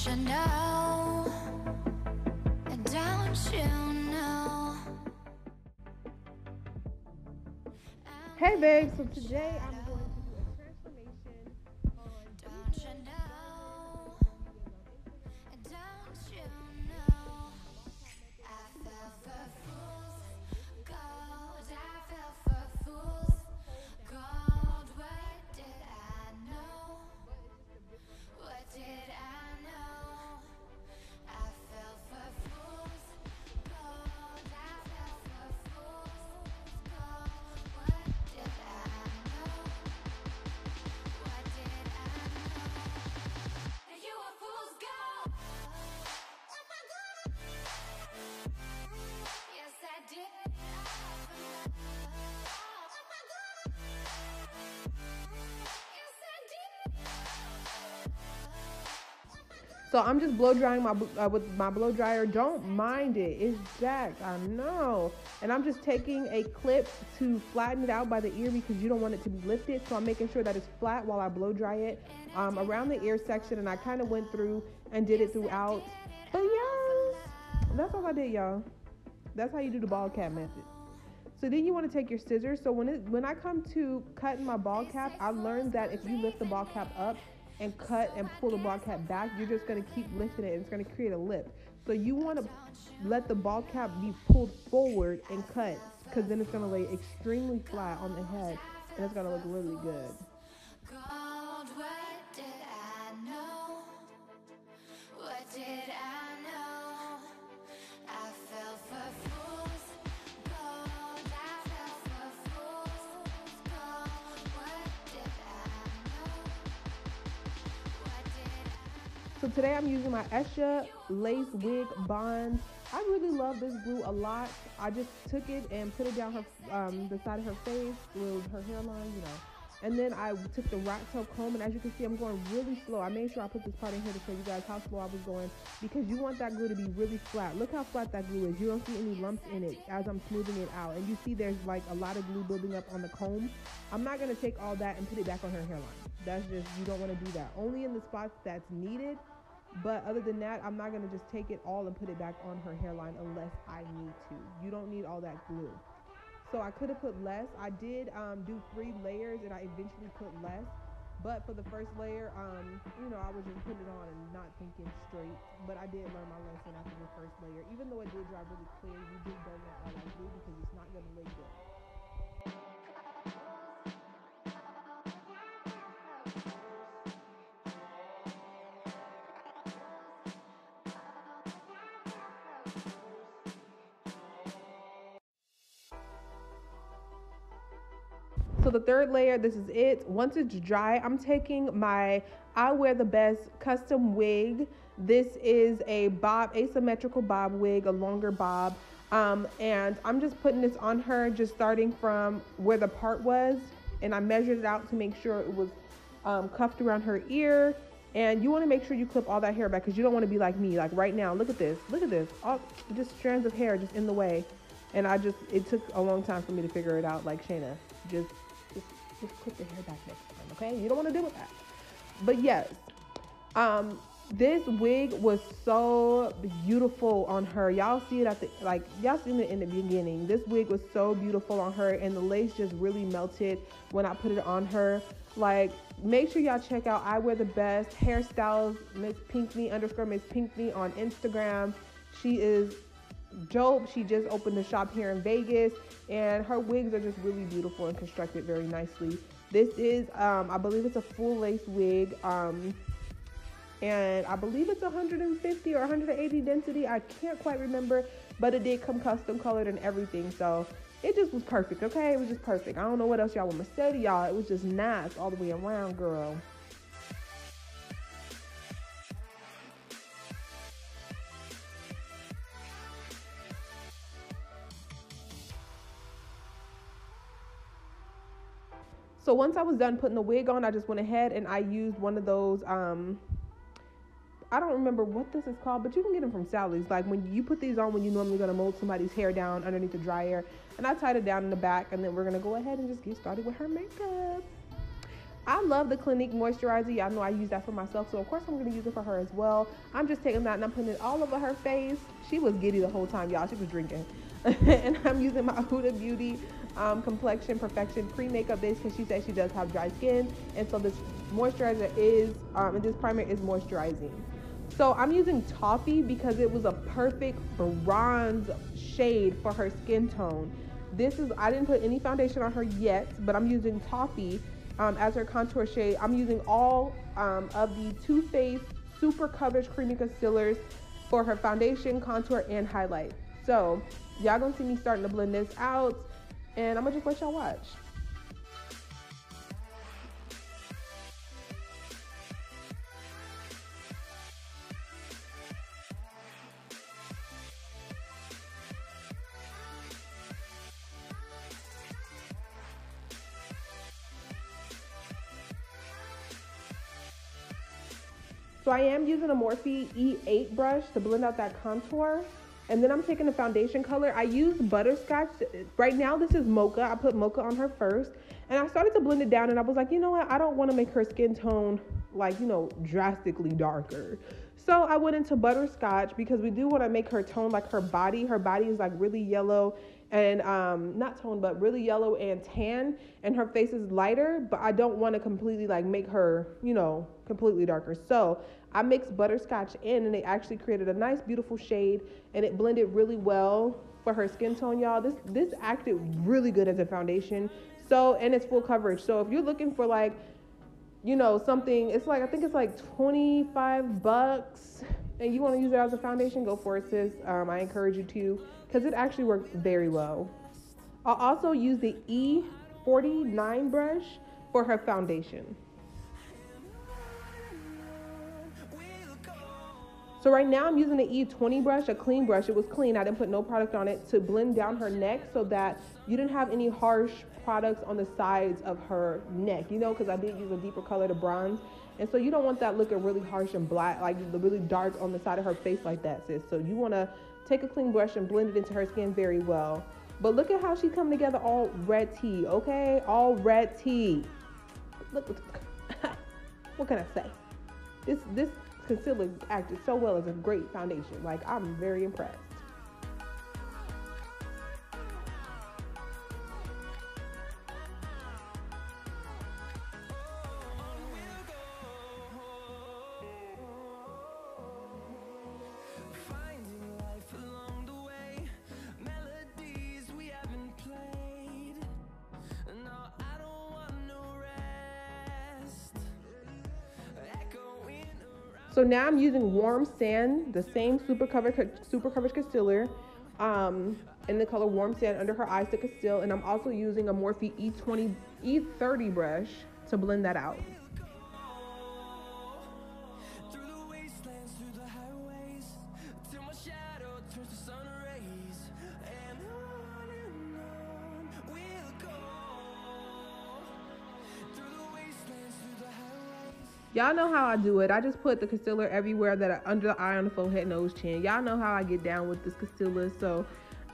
you know? Don't you know? Hey babe, so today I'm going to do a transformation on Don't you know? Don't you know? I fell for fool's gold. I fell for fool's gold. What did I know? What did I know? I fell for fool's gold. I fell for fool's gold. What did I know? What did I know? You a fool's gold. Yes, I did. Yes, I did. So I'm just blow drying my with my blow dryer. Don't mind it. It's jacked, I know. And I'm just taking a clip to flatten it out by the ear because you don't want it to be lifted. So I'm making sure that it's flat while I blow dry it around the ear section. And I kind of went through and did it throughout. But yes, that's all I did, y'all. That's how you do the ball cap method. So then you want to take your scissors. So when I come to cutting my ball cap, I learned that if you lift the ball cap up and cut and pull the ball cap back, you're just going to keep lifting it and it's going to create a lip. So you want to let the ball cap be pulled forward and cut, because then it's going to lay extremely flat on the head and it's going to look really good. Gold, what did I know? What did I know? I fell for fool's gold. I fell for fool's gold. What did I know? What did I know? So today I'm using my Esha Lace Wig Bond. I really love this glue a lot. I just took it and put it down her the side of her face with her hairline, you know. And then I took the rat tail comb, and as you can see, I'm going really slow. I made sure I put this part in here to show you guys how slow I was going, because you want that glue to be really flat. Look how flat that glue is. You don't see any lumps in it as I'm smoothing it out. And you see there's like a lot of glue building up on the comb. I'm not going to take all that and put it back on her hairline. That's just, you don't want to do that. Only in the spots that's needed. But other than that, I'm not going to just take it all and put it back on her hairline unless I need to. You don't need all that glue. So I could have put less. I did do 3 layers, and I eventually put less. But for the first layer, you know, I was just putting it on and not thinking straight. But I did learn my lesson after the first layer. Even though it did dry really clear, you just don't want all that glue because it's not going to lay good. So the third layer, this is it. Once it's dry, I'm taking my I Wear the Best custom wig. This is a bob, asymmetrical bob wig, a longer bob. And I'm just putting this on her, just starting from where the part was. And I measured it out to make sure it was cuffed around her ear. And you want to make sure you clip all that hair back, because you don't want to be like me. Like right now, look at this, all just strands of hair just in the way. And it took a long time for me to figure it out. Like Shayna, just clip the hair back next time, okay? You don't want to deal with that. But yes, this wig was so beautiful on her. Y'all see it y'all seen it in the beginning. This wig was so beautiful on her, and the lace just really melted when I put it on her. Like, make sure y'all check out I Wear the Best Hairstyles, Miss Pinkney _Miss Pinkney on Instagram. She is dope. She just opened a shop here in Vegas, and her wigs are just really beautiful and constructed very nicely. This is I believe it's a full lace wig, and I believe it's 150 or 180 density. I can't quite remember, but it did come custom colored and everything, so it just was perfect. Okay, it was just perfect. I don't know what else y'all want me to say to y'all. It was just nice all the way around, girl. So once I was done putting the wig on, I just went ahead and I used one of those, I don't remember what this is called, but you can get them from Sally's. Like when you put these on when you're normally going to mold somebody's hair down underneath the dryer. And I tied it down in the back, and then we're going to go ahead and just get started with her makeup. I love the Clinique moisturizer. Y'all know I use that for myself, so of course I'm going to use it for her as well. I'm just taking that and I'm putting it all over her face. She was giddy the whole time, y'all. She was drinking. And I'm using my Huda Beauty Complexion Perfection pre-makeup base because she said she does have dry skin. And so this moisturizer is, and this primer is moisturizing. So I'm using Toffee because it was a perfect bronze shade for her skin tone. This is, I didn't put any foundation on her yet, but I'm using Toffee as her contour shade. I'm using all of the Too Faced Super Coverage Creamy Concealers for her foundation, contour, and highlight. So y'all gonna see me starting to blend this out, and I'm gonna just let y'all watch. So I am using a Morphe E8 brush to blend out that contour. And then I'm taking the foundation color. I used Butterscotch. Right now this is Mocha. I put Mocha on her first. And I started to blend it down and I was like, you know what? I don't want to make her skin tone like, you know, drastically darker. So I went into Butterscotch because we do want to make her tone like her body. Her body is like really yellow and not tone, but really yellow and tan. And her face is lighter, but I don't want to completely like make her, you know, completely darker. So I mixed Butterscotch in and it actually created a nice, beautiful shade and it blended really well for her skin tone, y'all. This acted really good as a foundation. So, and it's full coverage. So if you're looking for like, you know, something, it's like, I think it's like 25 bucks and you want to use it as a foundation, go for it, sis. I encourage you to, because it actually works very well. I'll also use the E49 brush for her foundation. So right now I'm using the E20 brush, a clean brush. It was clean. I didn't put no product on it to blend down her neck so that you didn't have any harsh products on the sides of her neck, you know, because I did use a deeper color to bronze. And so you don't want that looking really harsh and black, like really dark on the side of her face like that, sis. So you want to take a clean brush and blend it into her skin very well. But look at how she come together all red tea, okay? All red tea. Look, what can I say? This concealer acted so well as a great foundation. Like, I'm very impressed. So now I'm using Warm Sand, the same Super Coverage Concealer in the color Warm Sand under her eyes to conceal. And I'm also using a Morphe E30 brush to blend that out. Y'all know how I do it. I just put the concealer everywhere that under the eye, on the forehead, nose, chin. Y'all know how I get down with this concealer. So,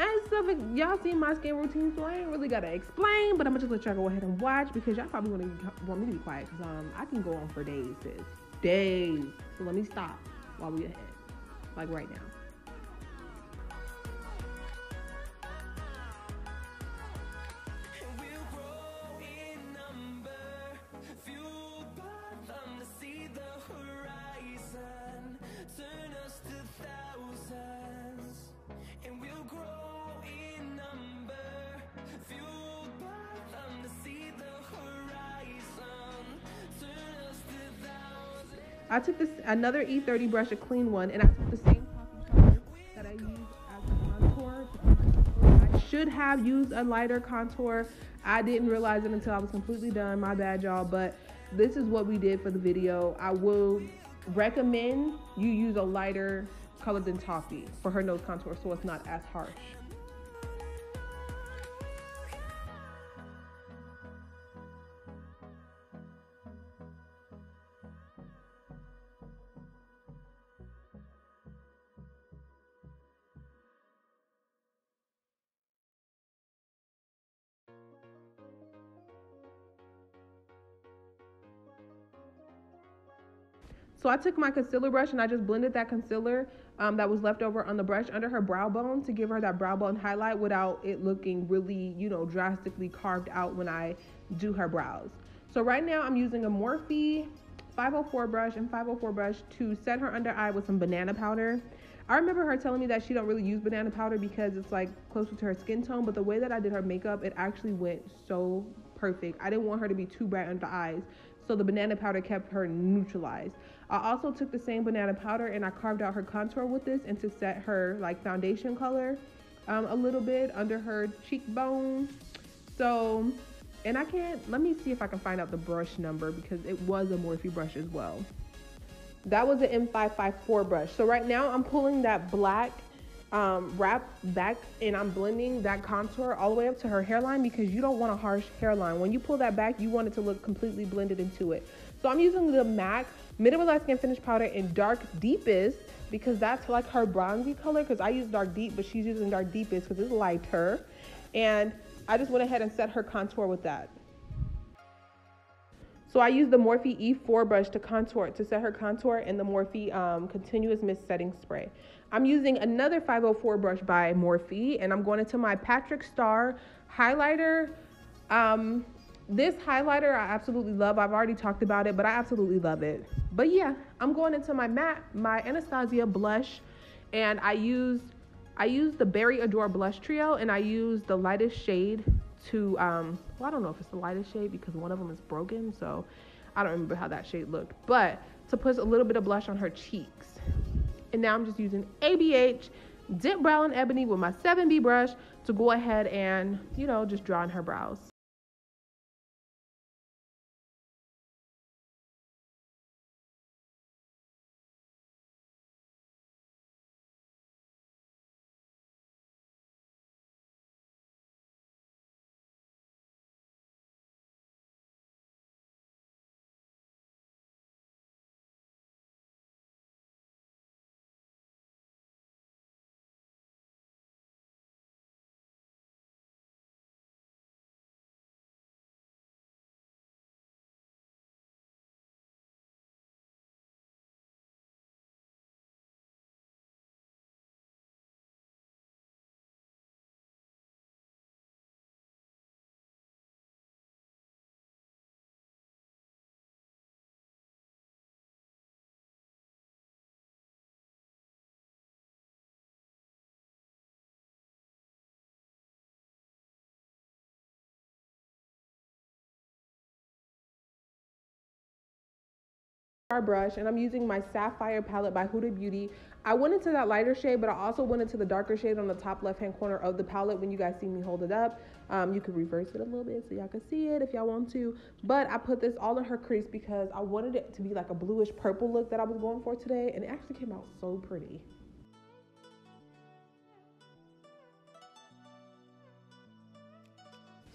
and stuff, y'all seen my skin routine, so I ain't really gotta explain. But I'm gonna just let y'all go ahead and watch because y'all probably want me to be quiet because I can go on for days, sis. Days. So let me stop while we ahead, like right now. I took another E30 brush, a clean one, and I took the same coffee color that I used as a contour. I should have used a lighter contour. I didn't realize it until I was completely done. My bad, y'all. But this is what we did for the video. I will recommend you use a lighter color than Toffee for her nose contour so it's not as harsh. So I took my concealer brush and I just blended that concealer that was left over on the brush under her brow bone to give her that brow bone highlight without it looking really, drastically carved out when I do her brows. So right now I'm using a Morphe 504 brush and 504 brush to set her under eye with some banana powder. I remember her telling me that she don't really use banana powder because it's like closer to her skin tone, but the way that I did her makeup, it actually went so perfect. I didn't want her to be too bright under the eyes, so the banana powder kept her neutralized. I also took the same banana powder and I carved out her contour with this and to set her like foundation color a little bit under her cheekbone. So, and let me see if I can find out the brush number because it was a Morphe brush as well. That was an M554 brush. So right now I'm pulling that black wrap back and I'm blending that contour all the way up to her hairline because you don't want a harsh hairline. When you pull that back, you want it to look completely blended into it. So I'm using the MAC Medium Light Skin Finish Powder in Dark Deepest because that's like her bronzy color, because I use Dark Deep, but she's using Dark Deepest because it's lighter. And I just went ahead and set her contour with that. So I used the Morphe E4 brush to set her contour and the Morphe Continuous Mist Setting Spray. I'm using another 504 brush by Morphe and I'm going into my Patrick Star highlighter. This highlighter I absolutely love. I've already talked about it, but I absolutely love it. But yeah, I'm going into my Anastasia blush, and I used the Berry Adore blush trio, and I used the lightest shade to well, I don't know if it's the lightest shade because one of them is broken, so I don't remember how that shade looked, but to put a little bit of blush on her cheeks. And now I'm just using ABH Dip Brow in Ebony with my 7B brush to go ahead and, just draw in her brows. Brush, and I'm using my Sapphire palette by Huda Beauty. I went into that lighter shade, but I also went into the darker shade on the top left hand corner of the palette. When you guys see me hold it up, you can reverse it a little bit so y'all can see it if y'all want to, but I put this all in her crease because I wanted it to be like a bluish purple look that I was going for today, and it actually came out so pretty.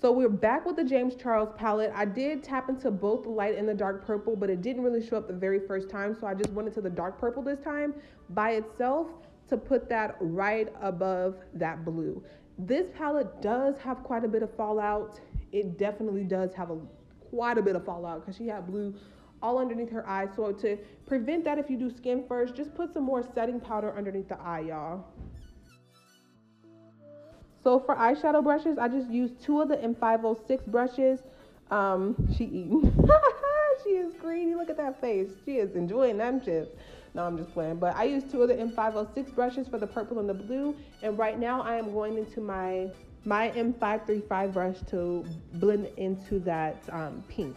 So we're back with the James Charles palette. I did tap into both the light and the dark purple, but it didn't really show up the very first time. So I just went into the dark purple this time by itself to put that right above that blue. This palette does have quite a bit of fallout. It definitely does have quite a bit of fallout because she had blue all underneath her eye. So to prevent that, if you do skin first, just put some more setting powder underneath the eye, y'all. So for eyeshadow brushes, I just used 2 of the M506 brushes. She eating. She is greedy. Look at that face. She is enjoying them chips. No, I'm just playing. But I used 2 of the M506 brushes for the purple and the blue. And right now I am going into my M535 brush to blend into that pink.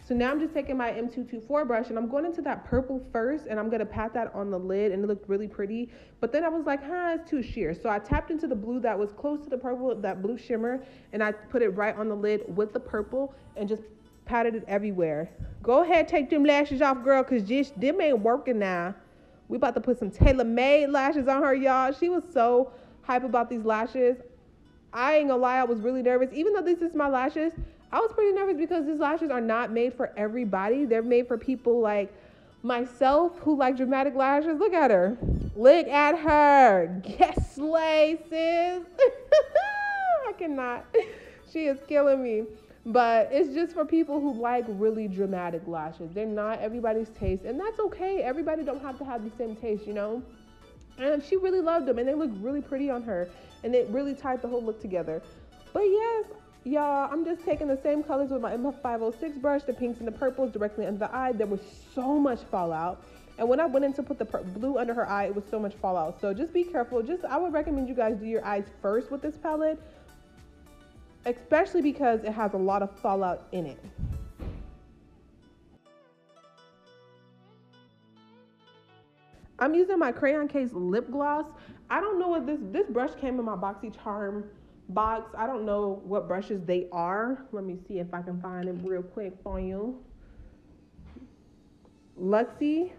So now I'm just taking my M224 brush and I'm going into that purple first, and I'm going to pat that on the lid, and it looked really pretty. But then I was like, it's too sheer. So I tapped into the blue that was close to the purple, that blue shimmer, and I put it right on the lid with the purple and just patted it everywhere. Go ahead, take them lashes off, girl, because them ain't working now. We about to put some tailor-made lashes on her, y'all. She was so hype about these lashes. I ain't gonna lie, I was really nervous. Even though this is my lashes, I was pretty nervous because these lashes are not made for everybody. They're made for people like myself who like dramatic lashes, look at her. Look at her. Yes, slay, sis. I cannot. She is killing me. But it's just for people who like really dramatic lashes. They're not everybody's taste, and that's okay. Everybody don't have to have the same taste, you know? And she really loved them, and they look really pretty on her, and it really tied the whole look together. But yes, y'all, I'm just taking the same colors with my MF506 brush, the pinks and the purples directly under the eye. There was so much fallout. And when I went in to put the blue under her eye, it was so much fallout. So just be careful. I would recommend you guys do your eyes first with this palette, especially because it has a lot of fallout in it. I'm using my Crayon Case lip gloss. I don't know what this brush came in my BoxyCharm box. I don't know what brushes they are. Let me see if I can find them real quick for you. Luxie.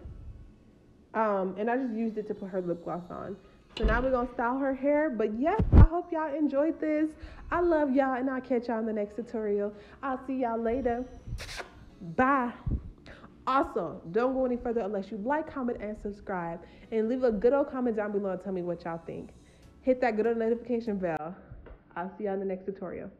And I just used it to put her lip gloss on. So now we're gonna style her hair. But yes, I hope y'all enjoyed this. I love y'all, and I'll catch y'all in the next tutorial. I'll see y'all later. Bye. Also, don't go any further unless you like, comment, and subscribe. And leave a good old comment down below and tell me what y'all think. Hit that good old notification bell. I'll see y'all in the next tutorial.